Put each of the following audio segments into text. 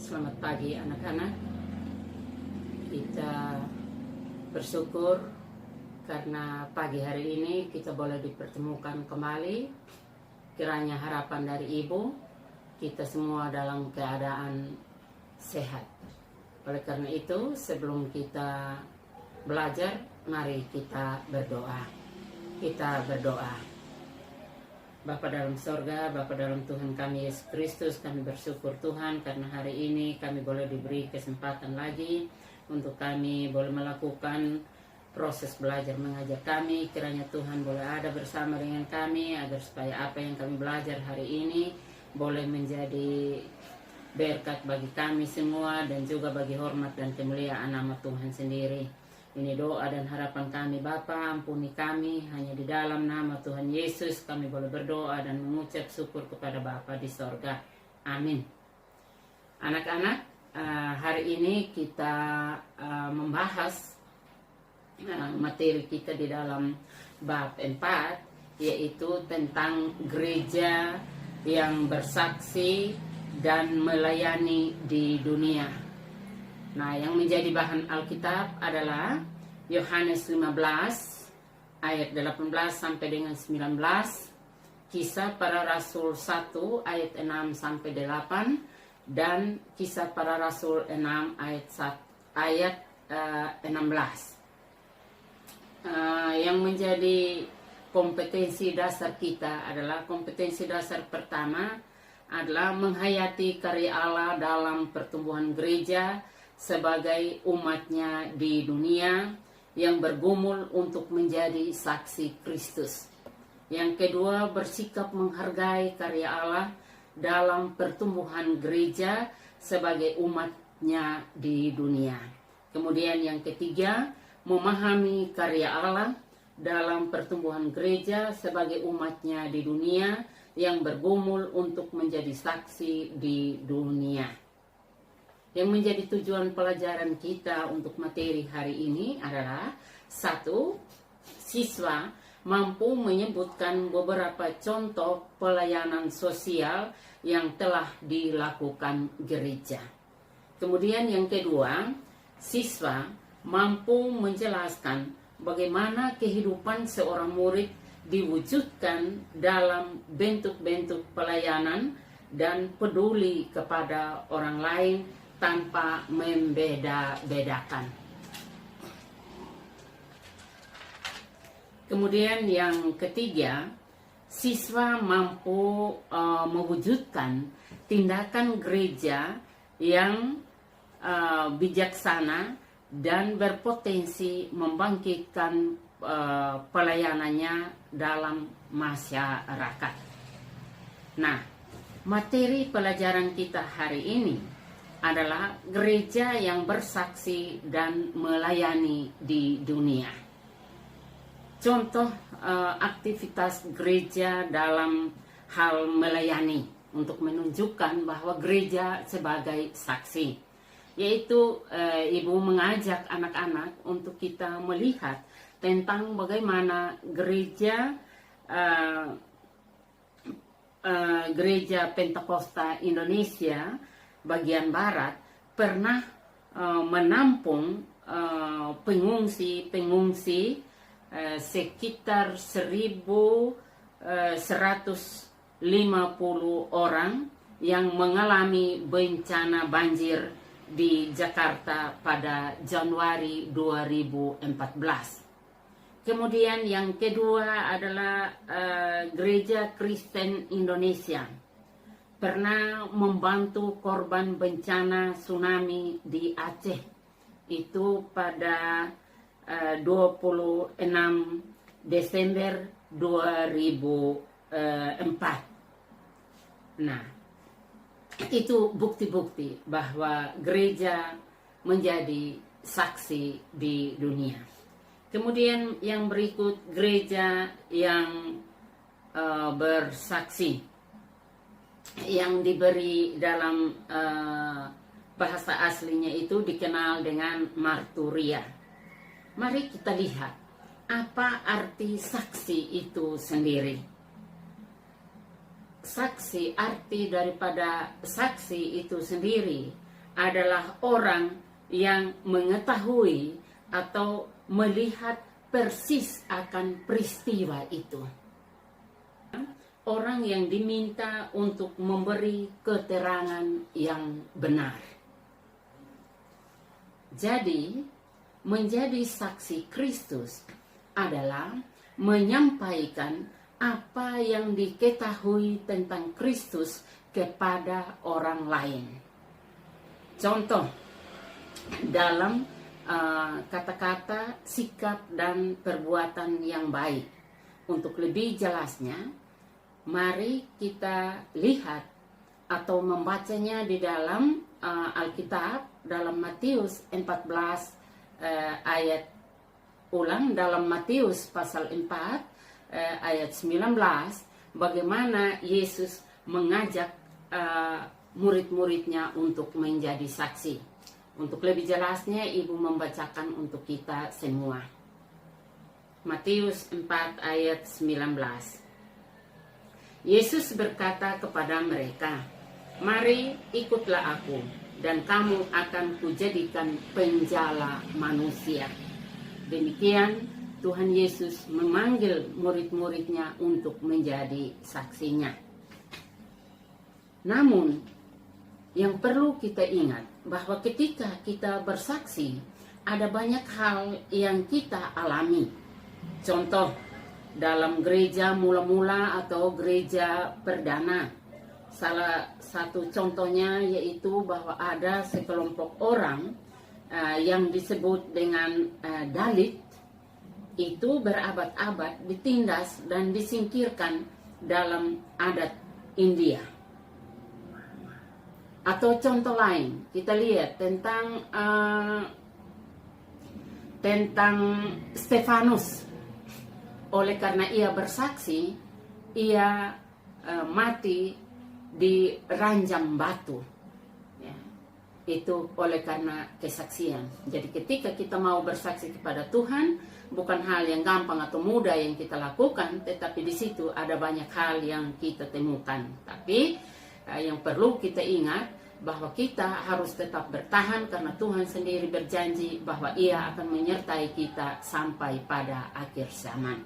Selamat pagi anak-anak. Kita bersyukur karena pagi hari ini kita boleh dipertemukan kembali. Kiranya harapan dari Ibu, kita semua dalam keadaan sehat. Oleh karena itu, sebelum kita belajar, mari kita berdoa. Kita berdoa. Bapa dalam sorga, Bapa dalam Tuhan kami Yesus Kristus, kami bersyukur Tuhan karena hari ini kami boleh diberi kesempatan lagi untuk kami boleh melakukan proses belajar mengajar kami. Kiranya Tuhan boleh ada bersama dengan kami agar supaya apa yang kami belajar hari ini boleh menjadi berkat bagi kami semua dan juga bagi hormat dan kemuliaan nama Tuhan sendiri. Ini doa dan harapan kami Bapa, ampuni kami hanya di dalam nama Tuhan Yesus kami boleh berdoa dan mengucap syukur kepada Bapa di sorga. Amin. Anak-anak, hari ini kita membahas materi kita di dalam bab 4, yaitu tentang gereja yang bersaksi dan melayani di dunia. Nah, yang menjadi bahan Alkitab adalah Yohanes 15 ayat 18 sampai dengan 19, Kisah Para Rasul 1 ayat 6 sampai 8, dan Kisah Para Rasul 6 ayat 16. Yang menjadi kompetensi dasar kita adalah kompetensi dasar pertama adalah menghayati karya Allah dalam pertumbuhan gereja sebagai umatnya di dunia yang bergumul untuk menjadi saksi Kristus. Yang kedua, bersikap menghargai karya Allah dalam pertumbuhan gereja sebagai umatnya di dunia. Kemudian yang ketiga, memahami karya Allah dalam pertumbuhan gereja sebagai umatnya di dunia yang bergumul untuk menjadi saksi di dunia. Yang menjadi tujuan pelajaran kita untuk materi hari ini adalah 1. Siswa mampu menyebutkan beberapa contoh pelayanan sosial yang telah dilakukan gereja. Kemudian yang kedua, siswa mampu menjelaskan bagaimana kehidupan seorang murid diwujudkan dalam bentuk-bentuk pelayanan dan peduli kepada orang lain tanpa membeda-bedakan. Kemudian yang ketiga, siswa mampu mewujudkan tindakan gereja yang bijaksana dan berpotensi membangkitkan pelayanannya dalam masyarakat. Nah, materi pelajaran kita hari ini adalah gereja yang bersaksi dan melayani di dunia. Contoh aktivitas gereja dalam hal melayani untuk menunjukkan bahwa gereja sebagai saksi, yaitu ibu mengajak anak-anak untuk kita melihat tentang bagaimana gereja Gereja Pentakosta Indonesia bagian barat pernah menampung pengungsi sekitar 1.150 orang yang mengalami bencana banjir di Jakarta pada Januari 2014. Kemudian yang kedua adalah Gereja Kristen Indonesia pernah membantu korban bencana tsunami di Aceh, itu pada 26 Desember 2004. Nah, itu bukti-bukti bahwa gereja menjadi saksi di dunia. Kemudian yang berikut, gereja yang bersaksi yang diberi dalam bahasa aslinya itu dikenal dengan marturia. Mari kita lihat apa arti saksi itu sendiri. Saksi, arti daripada saksi itu sendiri adalah orang yang mengetahui atau melihat persis akan peristiwa itu. Orang yang diminta untuk memberi keterangan yang benar. Jadi, menjadi saksi Kristus adalah menyampaikan apa yang diketahui tentang Kristus kepada orang lain. Contoh, dalam kata-kata, sikap, dan perbuatan yang baik. Untuk lebih jelasnya, mari kita lihat atau membacanya di dalam Alkitab, dalam Matius 14 ayat ulang, dalam Matius pasal 4 ayat 19, bagaimana Yesus mengajak murid-muridnya untuk menjadi saksi. Untuk lebih jelasnya, Ibu membacakan untuk kita semua. Matius 4 ayat 19. Yesus berkata kepada mereka, "Mari ikutlah aku, dan kamu akan kujadikan penjala manusia." Demikian Tuhan Yesus memanggil murid-muridnya untuk menjadi saksinya. Namun, yang perlu kita ingat bahwa ketika kita bersaksi, ada banyak hal yang kita alami. Contoh, dalam gereja mula-mula atau gereja perdana. Salah satu contohnya yaitu bahwa ada sekelompok orang yang disebut dengan Dalit, itu berabad-abad ditindas dan disingkirkan dalam adat India. Atau contoh lain, kita lihat tentang Stefanus. Oleh karena ia bersaksi, ia mati di ranjang batu. Ya, itu oleh karena kesaksian. Jadi ketika kita mau bersaksi kepada Tuhan, bukan hal yang gampang atau mudah yang kita lakukan, tetapi di situ ada banyak hal yang kita temukan. Tapi yang perlu kita ingat bahwa kita harus tetap bertahan karena Tuhan sendiri berjanji bahwa Ia akan menyertai kita sampai pada akhir zaman.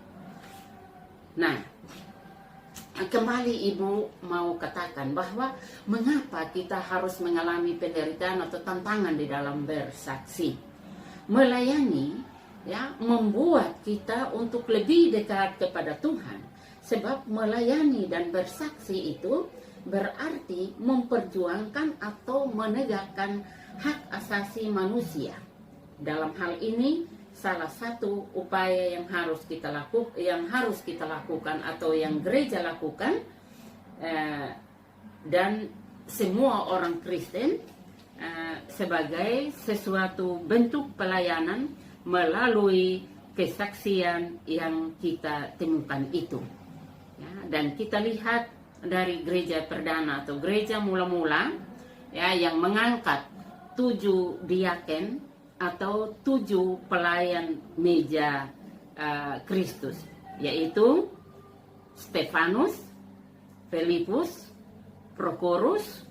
Nah, kembali Ibu mau katakan bahwa mengapa kita harus mengalami penderitaan atau tantangan di dalam bersaksi. Melayani ya membuat kita untuk lebih dekat kepada Tuhan. Sebab melayani dan bersaksi itu berarti memperjuangkan atau menegakkan hak asasi manusia. Dalam hal ini, salah satu upaya yang harus kita lakukan atau yang gereja lakukan dan semua orang Kristen sebagai sesuatu bentuk pelayanan melalui kesaksian yang kita temukan itu. Ya, dan kita lihat dari gereja perdana atau gereja mula-mula ya, yang mengangkat 7 diaken atau 7 pelayan meja Kristus, yaitu Stefanus, Filipus, Prokorus,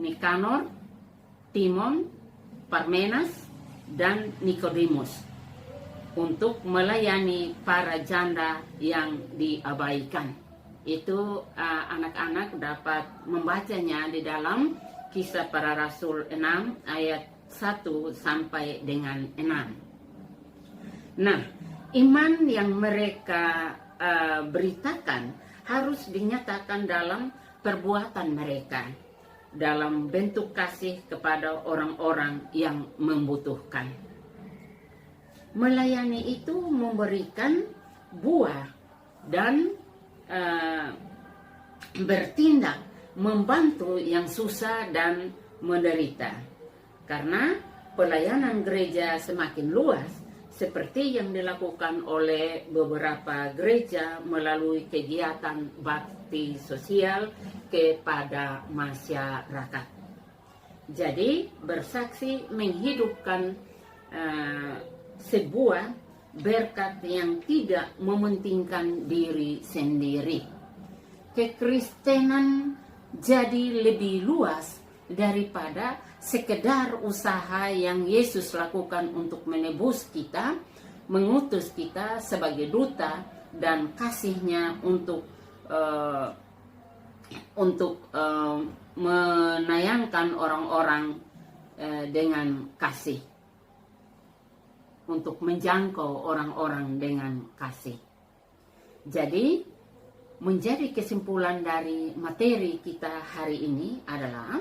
Nikanor, Timon, Parmenas, dan Nikodemus untuk melayani para janda yang diabaikan. Itu anak-anak dapat membacanya di dalam Kisah Para Rasul 6 ayat 1 sampai dengan 6. Nah, iman yang mereka beritakan harus dinyatakan dalam perbuatan mereka, dalam bentuk kasih kepada orang-orang yang membutuhkan. Melayani itu memberikan buah dan bertindak membantu yang susah dan menderita. Karena pelayanan gereja semakin luas, seperti yang dilakukan oleh beberapa gereja melalui kegiatan bakti sosial kepada masyarakat. Jadi bersaksi menghidupkan sebuah berkat yang tidak mementingkan diri sendiri. Kekristenan jadi lebih luas daripada sekedar usaha yang Yesus lakukan untuk menebus kita, mengutus kita sebagai duta dan kasih-Nya untuk menayangkan orang-orang dengan kasih, untuk menjangkau orang-orang dengan kasih. Jadi, menjadi kesimpulan dari materi kita hari ini adalah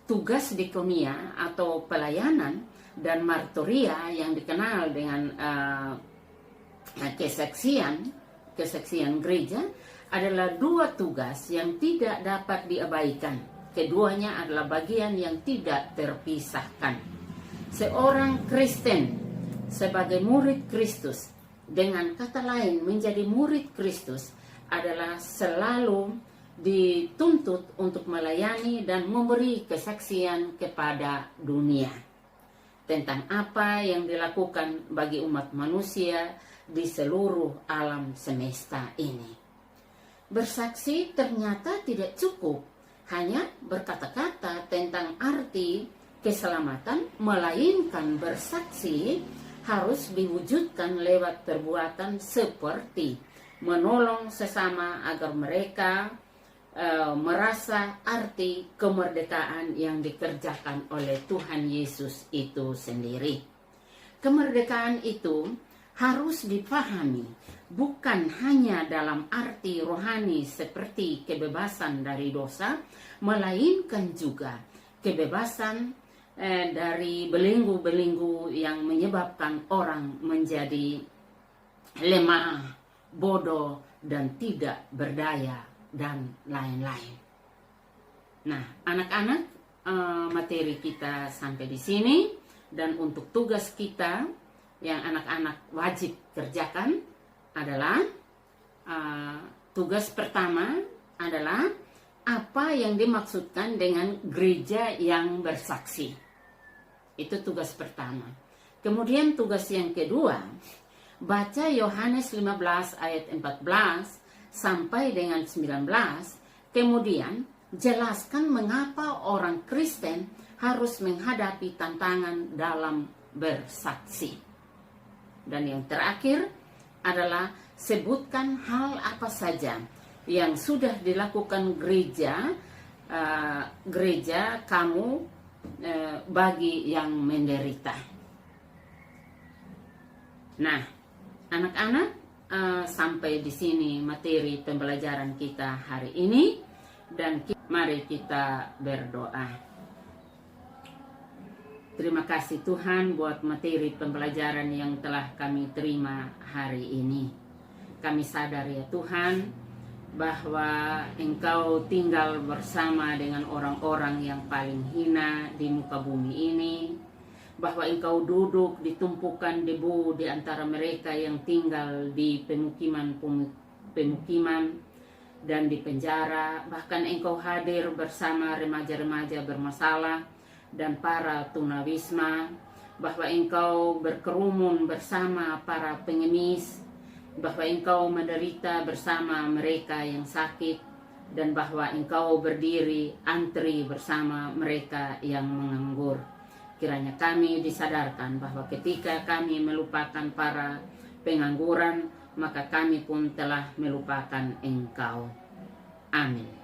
tugas diakonia atau pelayanan dan martoria yang dikenal dengan kesaksian gereja adalah dua tugas yang tidak dapat diabaikan. Keduanya adalah bagian yang tidak terpisahkan. Seorang Kristen sebagai murid Kristus, dengan kata lain menjadi murid Kristus, adalah selalu dituntut untuk melayani dan memberi kesaksian kepada dunia tentang apa yang dilakukan bagi umat manusia di seluruh alam semesta ini. Bersaksi ternyata tidak cukup hanya berkata-kata tentang arti keselamatan, melainkan bersaksi harus diwujudkan lewat perbuatan seperti menolong sesama agar mereka merasa arti kemerdekaan yang dikerjakan oleh Tuhan Yesus itu sendiri. Kemerdekaan itu harus dipahami bukan hanya dalam arti rohani seperti kebebasan dari dosa, melainkan juga kebebasan dari belenggu-belenggu yang menyebabkan orang menjadi lemah, bodoh, dan tidak berdaya, dan lain-lain. Nah, anak-anak, materi kita sampai di sini, dan untuk tugas kita yang anak-anak wajib kerjakan adalah tugas pertama adalah apa yang dimaksudkan dengan gereja yang bersaksi. Itu tugas pertama. Kemudian tugas yang kedua, baca Yohanes 15 ayat 14 sampai dengan 19, kemudian jelaskan mengapa orang Kristen harus menghadapi tantangan dalam bersaksi. Dan yang terakhir adalah sebutkan hal apa saja yang sudah dilakukan gereja kamu bagi yang menderita. Nah, anak-anak, sampai di sini materi pembelajaran kita hari ini, dan mari kita berdoa. Terima kasih Tuhan buat materi pembelajaran yang telah kami terima hari ini. Kami sadar ya Tuhan bahwa Engkau tinggal bersama dengan orang-orang yang paling hina di muka bumi ini, bahwa Engkau duduk di tumpukan debu di antara mereka yang tinggal di pemukiman dan di penjara. Bahkan Engkau hadir bersama remaja-remaja bermasalah dan para tunawisma, bahwa Engkau berkerumun bersama para pengemis, bahwa Engkau menderita bersama mereka yang sakit, dan bahwa Engkau berdiri antri bersama mereka yang menganggur. Kiranya kami disadarkan bahwa ketika kami melupakan para pengangguran, maka kami pun telah melupakan Engkau. Amin.